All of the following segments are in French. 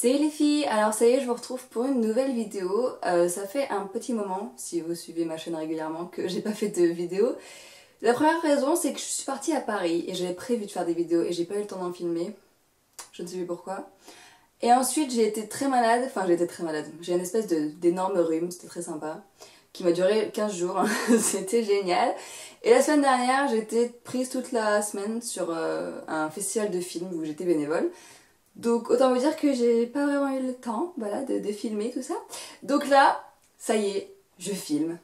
Salut les filles, alors ça y est, je vous retrouve pour une nouvelle vidéo. Ça fait un petit moment, si vous suivez ma chaîne régulièrement, que j'ai pas fait de vidéo. La première raison, c'est que je suis partie à Paris et j'avais prévu de faire des vidéos et j'ai pas eu le temps d'en filmer. Je ne sais plus pourquoi. Et ensuite, j'ai été très malade, enfin j'ai été très malade. J'ai une espèce d'énorme rhume, c'était très sympa, qui m'a duré 15 jours, c'était génial. Et la semaine dernière, j'étais prise toute la semaine sur un festival de films où j'étais bénévole. Donc autant vous dire que j'ai pas vraiment eu le temps, voilà, de filmer tout ça. Donc là, ça y est, je filme.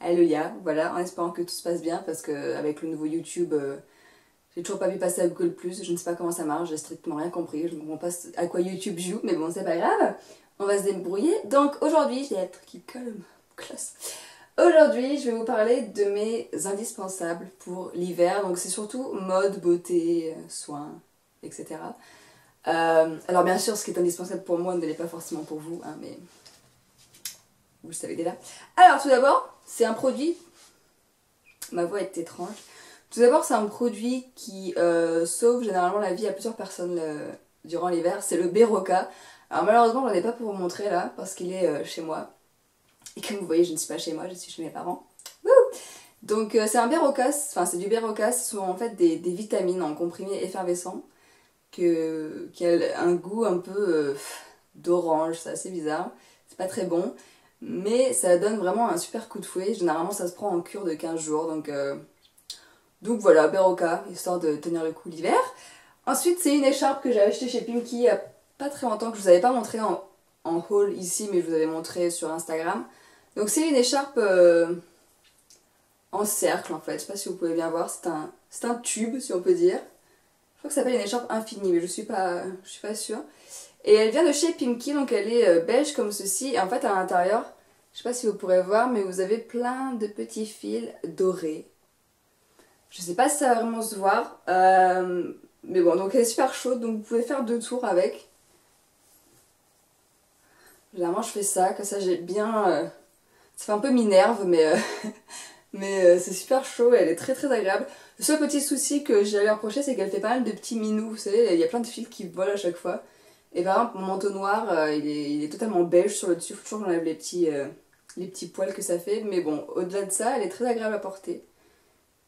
Alléluia, voilà, en espérant que tout se passe bien parce que avec le nouveau YouTube, j'ai toujours pas pu passer à Google+, je ne sais pas comment ça marche, j'ai strictement rien compris, je ne comprends pas à quoi YouTube joue, mais bon, c'est pas grave, on va se débrouiller. Donc aujourd'hui, je vais être qui colle classe. Aujourd'hui, je vais vous parler de mes indispensables pour l'hiver, donc c'est surtout mode, beauté, soins, etc. Alors bien sûr, ce qui est indispensable pour moi ne l'est pas forcément pour vous, hein, mais vous le savez déjà. Alors tout d'abord, c'est un produit, ma voix est étrange, tout d'abord c'est un produit qui sauve généralement la vie à plusieurs personnes durant l'hiver, c'est le Berocca. Alors malheureusement, j'en ai pas pour vous montrer là, parce qu'il est chez moi. Et comme vous voyez, je ne suis pas chez moi, je suis chez mes parents. Wouh. Donc c'est un Berocca, enfin c'est du Berocca, ce sont en fait des vitamines en comprimés effervescents qui a un goût un peu d'orange, c'est assez bizarre, c'est pas très bon, mais ça donne vraiment un super coup de fouet. Généralement ça se prend en cure de 15 jours, donc voilà, Berocca, histoire de tenir le coup l'hiver. Ensuite c'est une écharpe que j'ai achetée chez Pimki il y a pas très longtemps, que je vous avais pas montré en haul ici, mais je vous avais montré sur Instagram. Donc c'est une écharpe en cercle en fait, je sais pas si vous pouvez bien voir, c'est un tube si on peut dire. Je crois que ça s'appelle une écharpe infinie, mais je suis pas sûre. Et elle vient de chez Pimki, donc elle est beige comme ceci. Et en fait, à l'intérieur, je sais pas si vous pourrez voir, mais vous avez plein de petits fils dorés. Je sais pas si ça va vraiment se voir. Mais bon, donc elle est super chaude, donc vous pouvez faire 2 tours avec. Généralement, je fais ça, comme ça j'ai bien... ça fait un peu minerve, mais c'est super chaud et elle est très très agréable. Le seul petit souci que j'avais reproché, c'est qu'elle fait pas mal de petits minous, vous savez, il y a plein de fils qui volent à chaque fois. Et par exemple, mon manteau noir, il est totalement beige sur le dessus, faut toujours que j'enlève les petits poils que ça fait. Mais bon, au-delà de ça, elle est très agréable à porter.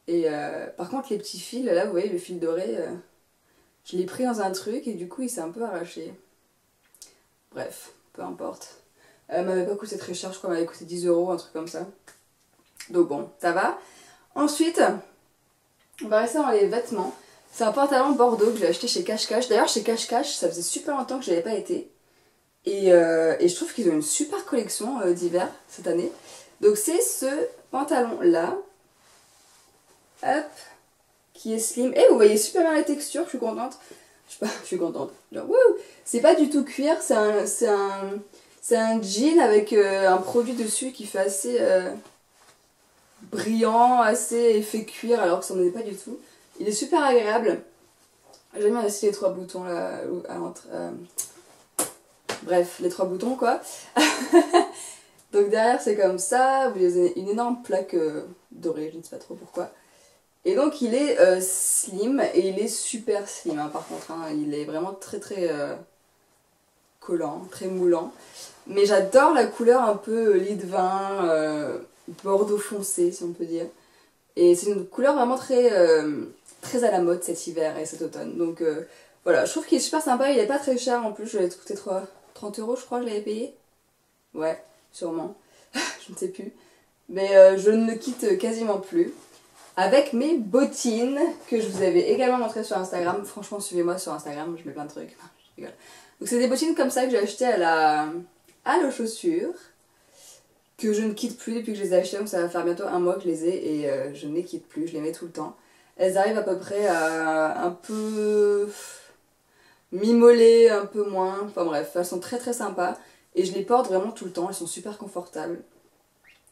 Et par contre, les petits fils, là, vous voyez, le fil doré, je l'ai pris dans un truc et du coup, il s'est un peu arraché. Bref, peu importe. Elle m'avait pas coûté très cher, je crois qu'elle m'avait coûté 10 €, un truc comme ça. Donc bon, ça va. Ensuite, on va rester dans les vêtements. C'est un pantalon bordeaux que j'ai acheté chez Cache Cache. D'ailleurs, chez Cache Cache, ça faisait super longtemps que je n'avais pas été. Et je trouve qu'ils ont une super collection d'hiver cette année. Donc c'est ce pantalon-là. Hop. Qui est slim. Et vous voyez super bien les textures, je suis contente. Je sais pas, je suis contente. Genre, wouh. C'est pas du tout cuir, c'est un jean avec un produit dessus qui fait assez... brillant, assez effet cuir alors que ça n'en est pas du tout. Il est super agréable. J'aime bien aussi les 3 boutons là, bref, les 3 boutons quoi. Donc derrière c'est comme ça, vous avez une énorme plaque dorée, je ne sais pas trop pourquoi. Et donc il est slim et il est super slim hein, par contre, hein. Il est vraiment très très collant, très moulant. Mais j'adore la couleur un peu lit de vin, bordeaux foncé si on peut dire. Et c'est une couleur vraiment très, très à la mode cet hiver et cet automne. Donc voilà, je trouve qu'il est super sympa, il est pas très cher en plus, je l'avais coûté 30 € je crois que je l'avais payé. Ouais, sûrement, je ne sais plus. Mais je ne le quitte quasiment plus. Avec mes bottines que je vous avais également montrées sur Instagram. Franchement, suivez-moi sur Instagram, je mets plein de trucs. Je rigole. Donc c'est des bottines comme ça que j'ai achetées à la chaussure, que je ne quitte plus depuis que je les ai achetées, donc ça va faire bientôt un mois que je les ai et je ne les quitte plus, je les mets tout le temps. Elles arrivent à peu près à un peu mi-mollet, un peu moins, enfin bref, elles sont très très sympas et je les porte vraiment tout le temps, elles sont super confortables.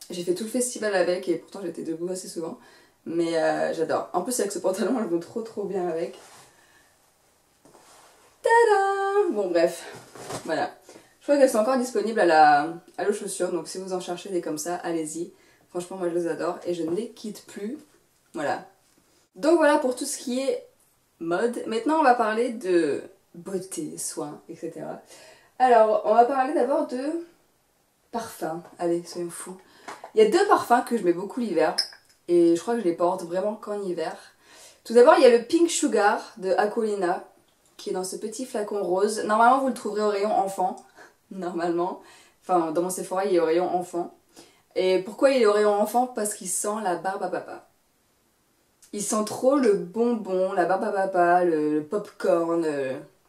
J'ai fait tout le festival avec et pourtant j'étais debout assez souvent, mais j'adore. En plus avec ce pantalon, elles vont trop trop bien avec. Tada! Bon bref, voilà. Je crois qu'elles sont encore disponibles à la chaussure, donc si vous en cherchez des comme ça, allez-y. Franchement, moi je les adore et je ne les quitte plus. Voilà. Donc voilà pour tout ce qui est mode. Maintenant, on va parler de beauté, soins, etc. Alors, on va parler d'abord de parfums. Allez, soyons fous. Il y a deux parfums que je mets beaucoup l'hiver. Et je crois que je les porte vraiment qu'en hiver. Tout d'abord, il y a le Pink Sugar de Aquolina, qui est dans ce petit flacon rose. Normalement, vous le trouverez au rayon enfant. Normalement. Enfin, dans mon Sephora, il est au rayon enfant. Et pourquoi il est au rayon enfant? Parce qu'il sent la barbe à papa. Il sent trop le bonbon, la barbe à papa, le popcorn,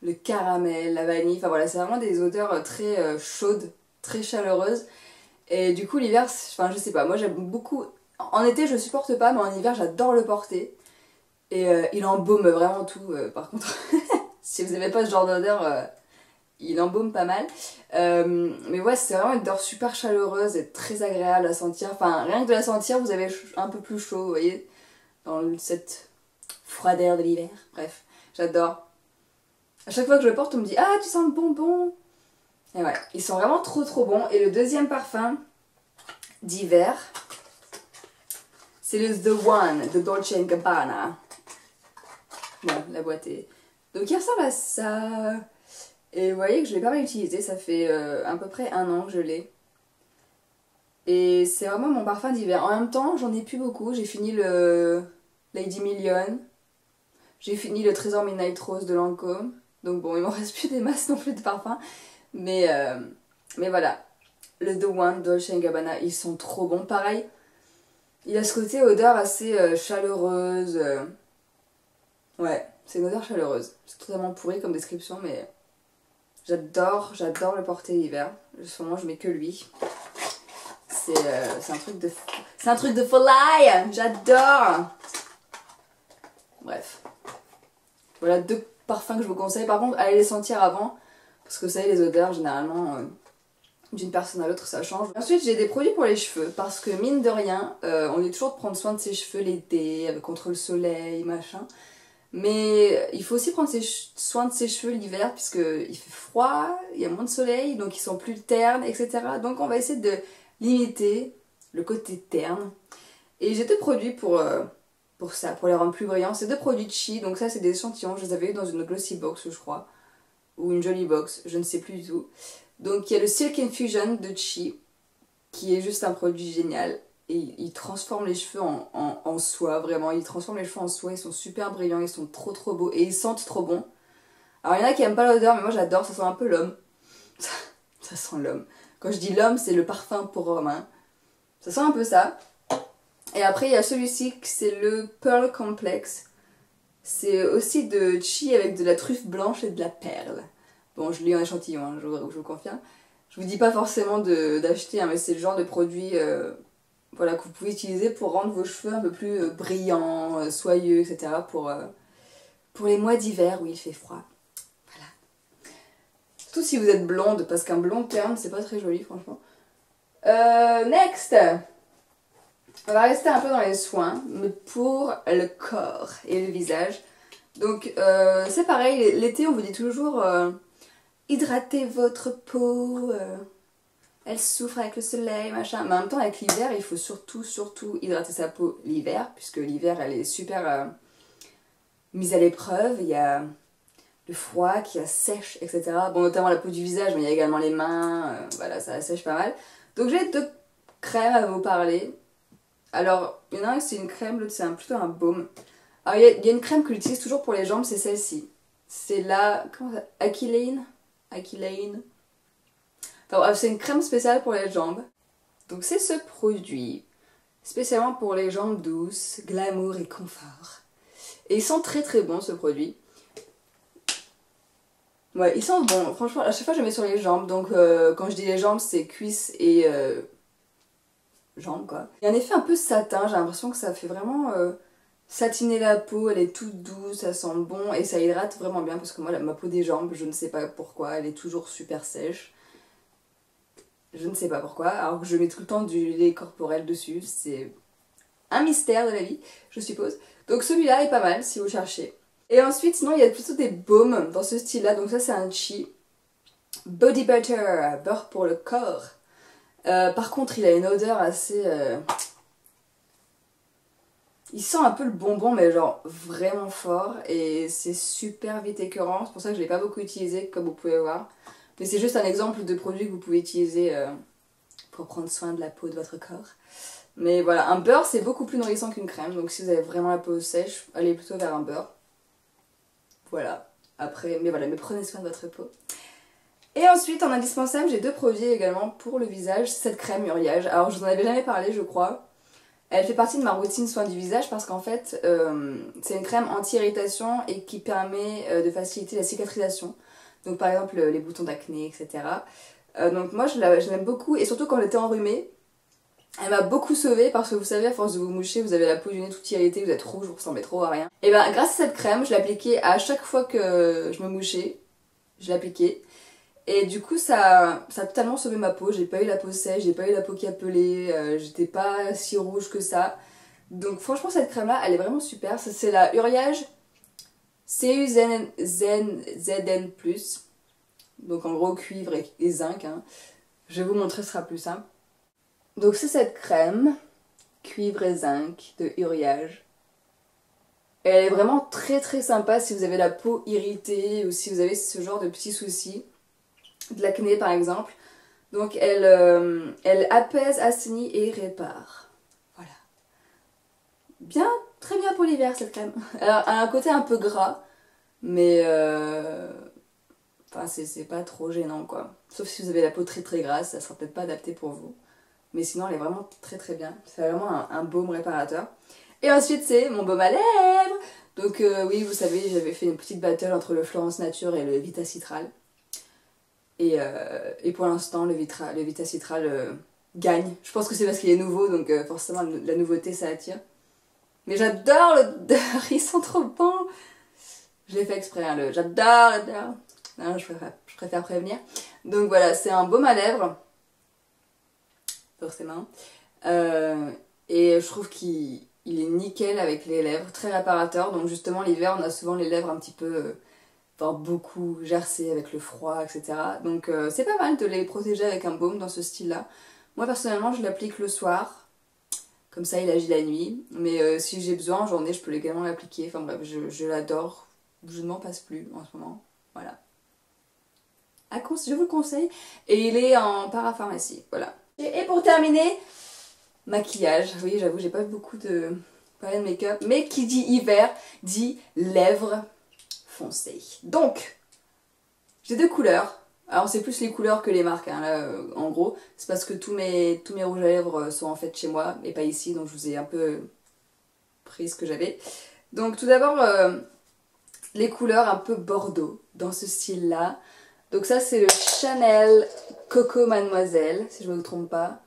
le caramel, la vanille. Enfin voilà, c'est vraiment des odeurs très chaudes, très chaleureuses. Et du coup, l'hiver, enfin je sais pas, moi j'aime beaucoup. En été, je supporte pas, mais en hiver, j'adore le porter. Et il embaume vraiment tout, par contre. Si vous n'aimez pas ce genre d'odeur, il embaume pas mal. Mais ouais, c'est vraiment une odeur super chaleureuse et très agréable à sentir. Enfin, rien que de la sentir, vous avez un peu plus chaud, vous voyez, dans cette froideur de l'hiver. Bref, j'adore. À chaque fois que je le porte, on me dit « Ah, tu sens le bonbon !» Et ouais, ils sont vraiment trop bons. Et le deuxième parfum d'hiver, c'est le The One de Dolce & Gabbana. Bon, la boîte est... Donc il ressemble à ça. Et vous voyez que je l'ai pas mal utilisé, ça fait à peu près 1 an que je l'ai. Et c'est vraiment mon parfum d'hiver. En même temps, j'en ai plus beaucoup. J'ai fini le Lady Million. J'ai fini le Trésor Midnight Rose de Lancôme. Donc bon, il m'en reste plus des masses non plus de parfums. Mais voilà. Le The One Dolce & Gabbana, ils sont trop bons. Pareil, il a ce côté odeur assez chaleureuse. Ouais, c'est une odeur chaleureuse. C'est totalement pourri comme description, mais j'adore le porter l'hiver. En ce moment, je mets que lui. C'est un truc de folie. J'adore. Bref. Voilà 2 parfums que je vous conseille. Par contre, allez les sentir avant. Parce que vous savez, les odeurs, généralement, d'une personne à l'autre, ça change. Ensuite, j'ai des produits pour les cheveux. Parce que, mine de rien, on est toujours de prendre soin de ses cheveux l'été, contre le soleil, machin. Mais il faut aussi prendre soin de ses cheveux l'hiver, puisqu'il fait froid, il y a moins de soleil, donc ils sont plus ternes, etc. Donc on va essayer de limiter le côté terne. Et j'ai 2 produits pour ça, pour les rendre plus brillants. C'est 2 produits de Chi, donc ça c'est des échantillons, je les avais eu dans une glossy box je crois, ou une jolie box, je ne sais plus du tout. Donc il y a le Silk Infusion de Chi, qui est juste un produit génial. Et il transforme les cheveux en soie, vraiment. Il transforme les cheveux en soie, ils sont super brillants, ils sont trop beaux et ils sentent trop bon. Alors il y en a qui aiment pas l'odeur, mais moi j'adore, ça sent un peu l'homme. Ça sent l'homme. Quand je dis l'homme, c'est le parfum pour homme, hein. Ça sent un peu ça. Et après il y a celui-ci, c'est le Pearl Complex. C'est aussi de Chi avec de la truffe blanche et de la perle. Bon, je l'ai en échantillon, hein, je vous confirme. Je vous dis pas forcément d'acheter, hein, mais c'est le genre de produit voilà, que vous pouvez utiliser pour rendre vos cheveux un peu plus brillants, soyeux, etc. Pour les mois d'hiver où il fait froid. Voilà. Surtout si vous êtes blonde, parce qu'un blond terne, c'est pas très joli, franchement. Next! On va rester un peu dans les soins, mais pour le corps et le visage. Donc, c'est pareil, l'été, on vous dit toujours hydratez votre peau. Elle souffre avec le soleil, machin. Mais en même temps, avec l'hiver, il faut surtout hydrater sa peau l'hiver, puisque l'hiver, elle est super mise à l'épreuve. Il y a le froid qui la sèche, etc. Bon, notamment la peau du visage, mais il y a également les mains. Voilà, ça la sèche pas mal. Donc, j'ai 2 crèmes à vous parler. Alors, il y en a un, c'est une crème, l'autre, c'est plutôt un baume. Alors, il y a une crème que j'utilise toujours pour les jambes, c'est celle-ci. C'est la... Comment ça s'appelle? Aquilane. Enfin bref, c'est une crème spéciale pour les jambes. Donc c'est ce produit, spécialement pour les jambes douces, glamour et confort. Et ils sont très bons, ce produit. Ouais, ils sont bons. Franchement, à chaque fois je mets sur les jambes. Donc quand je dis les jambes, c'est cuisses et jambes quoi. Il y a un effet un peu satin, j'ai l'impression que ça fait vraiment satiner la peau. Elle est toute douce, ça sent bon et ça hydrate vraiment bien. Parce que moi, ma peau des jambes, je ne sais pas pourquoi, elle est toujours super sèche. Je ne sais pas pourquoi, alors que je mets tout le temps du lait corporel dessus, c'est un mystère de la vie, je suppose. Donc celui-là est pas mal si vous cherchez. Et ensuite, sinon, il y a plutôt des baumes dans ce style-là, donc ça c'est un Chi. Body Butter, beurre pour le corps. Par contre, il a une odeur assez... Il sent un peu le bonbon, mais genre vraiment fort, et c'est super vite écœurant, c'est pour ça que je l'ai pas beaucoup utilisé, comme vous pouvez voir. Mais c'est juste un exemple de produit que vous pouvez utiliser pour prendre soin de la peau de votre corps. Mais voilà, un beurre c'est beaucoup plus nourrissant qu'une crème, donc si vous avez vraiment la peau sèche, allez plutôt vers un beurre. Voilà, après, mais prenez soin de votre peau. Et ensuite, en indispensable, j'ai 2 produits également pour le visage, cette crème Uriage. Alors je vous en avais jamais parlé je crois. Elle fait partie de ma routine soin du visage parce qu'en fait, c'est une crème anti-irritation et qui permet de faciliter la cicatrisation. Donc par exemple les boutons d'acné, etc. Donc moi je l'aime beaucoup et surtout quand j'étais enrhumée, elle m'a beaucoup sauvée parce que vous savez, à force de vous moucher, vous avez la peau du nez toute irritée, vous êtes rouge, vous ressemblez trop à rien. Et ben grâce à cette crème, je l'appliquais à chaque fois que je me mouchais, je l'appliquais. Et du coup ça a totalement sauvé ma peau, j'ai pas eu la peau sèche, j'ai pas eu la peau qui appelait, j'étais pas si rouge que ça. Donc franchement cette crème là, elle est vraiment super, c'est la Uriage CUZN+. Donc en gros cuivre et zinc, hein. Je vais vous montrer, ce sera plus simple. Donc c'est cette crème, cuivre et zinc de Uriage. Elle est vraiment très très sympa si vous avez la peau irritée ou si vous avez ce genre de petits soucis, de l'acné par exemple. Donc elle apaise, assainit et répare. Voilà. Bien, très bien pour l'hiver cette crème. Alors elle a un côté un peu gras, mais enfin c'est pas trop gênant quoi. Sauf si vous avez la peau très très grasse, ça sera peut-être pas adapté pour vous. Mais sinon elle est vraiment très très bien. C'est vraiment un baume réparateur. Et ensuite c'est mon baume à lèvres. Donc oui vous savez j'avais fait une petite battle entre le Florence Nature et le Vitacitral. Et pour l'instant le Vitacitral gagne. Je pense que c'est parce qu'il est nouveau donc forcément la nouveauté ça attire. Mais j'adore l'odeur, ils sont trop bons. Je l'ai fait exprès, hein, j'adore l'odeur. Non, je préfère prévenir. Donc voilà, c'est un baume à lèvres. Forcément. Et je trouve qu'il est nickel avec les lèvres, très réparateur. Donc justement l'hiver on a souvent les lèvres un petit peu, enfin beaucoup gercées avec le froid, etc. Donc c'est pas mal de les protéger avec un baume dans ce style-là. Moi personnellement je l'applique le soir, comme ça il agit la nuit. Mais si j'ai besoin en journée je peux également l'appliquer. Enfin bref, je l'adore, je ne m'en passe plus en ce moment. Voilà. Je vous le conseille. Et il est en parapharmacie, voilà. Et pour terminer, maquillage. Oui, j'avoue, j'ai pas beaucoup de make-up. Mais qui dit hiver, dit lèvres foncées. Donc, j'ai 2 couleurs. Alors, c'est plus les couleurs que les marques, hein, là, en gros. C'est parce que tous mes rouges à lèvres sont en fait chez moi et pas ici. Donc, je vous ai un peu pris ce que j'avais. Donc, tout d'abord, les couleurs un peu bordeaux, dans ce style-là. Donc ça c'est le Chanel Coco Mademoiselle, si je ne me trompe pas.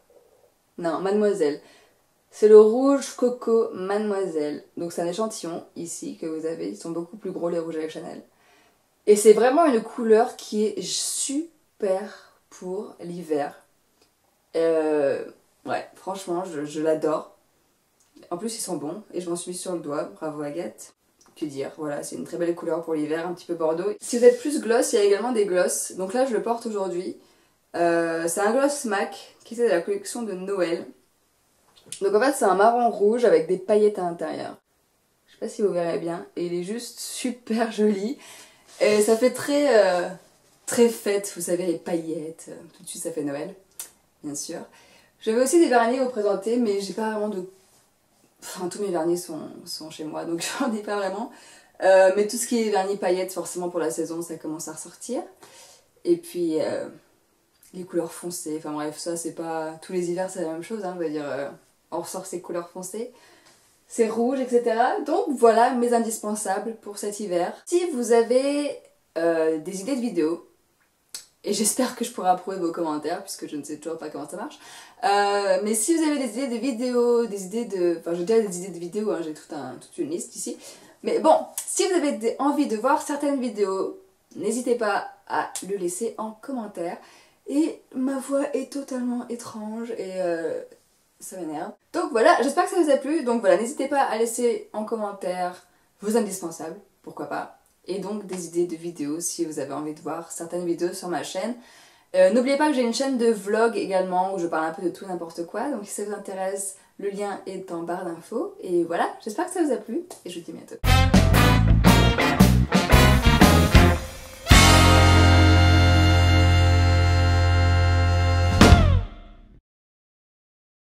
Non, Mademoiselle. C'est le rouge Coco Mademoiselle. Donc c'est un échantillon ici que vous avez. Ils sont beaucoup plus gros les rouges avec Chanel. Et c'est vraiment une couleur qui est super pour l'hiver. Ouais, franchement, je l'adore. En plus ils sont bons et je m'en suis mis sur le doigt. Bravo Agathe. Que dire, voilà, c'est une très belle couleur pour l'hiver, un petit peu bordeaux. Si vous êtes plus gloss, il y a également des gloss. Donc là, je le porte aujourd'hui. C'est un gloss MAC qui est de la collection de Noël. Donc en fait, c'est un marron rouge avec des paillettes à l'intérieur. Je sais pas si vous verrez bien. Et il est juste super joli. Et ça fait très fête, vous savez, les paillettes. Tout de suite, ça fait Noël, bien sûr. J'avais aussi des vernis à vous présenter, mais j'ai pas vraiment de... Enfin, tous mes vernis sont chez moi, donc j'en ai pas vraiment. Mais tout ce qui est vernis paillettes, forcément pour la saison, ça commence à ressortir. Et puis, les couleurs foncées, enfin bref, ça c'est pas... Tous les hivers c'est la même chose, hein, on va dire, on ressort ces couleurs foncées. C'est rouge, etc. Donc voilà mes indispensables pour cet hiver. Si vous avez des idées de vidéos, et j'espère que je pourrai approuver vos commentaires, puisque je ne sais toujours pas comment ça marche. Mais si vous avez des idées de vidéos, des idées de... Enfin, j'ai déjà des idées de vidéos, hein, j'ai toute une liste ici. Mais bon, si vous avez envie de voir certaines vidéos, n'hésitez pas à le laisser en commentaire. Et ma voix est totalement étrange et ça m'énerve. Donc voilà, j'espère que ça vous a plu. Donc voilà, n'hésitez pas à laisser en commentaire vos indispensables, pourquoi pas. Et donc des idées de vidéos si vous avez envie de voir certaines vidéos sur ma chaîne. N'oubliez pas que j'ai une chaîne de vlog également où je parle un peu de tout n'importe quoi. Donc si ça vous intéresse, le lien est en barre d'infos. Et voilà, j'espère que ça vous a plu et je vous dis à bientôt.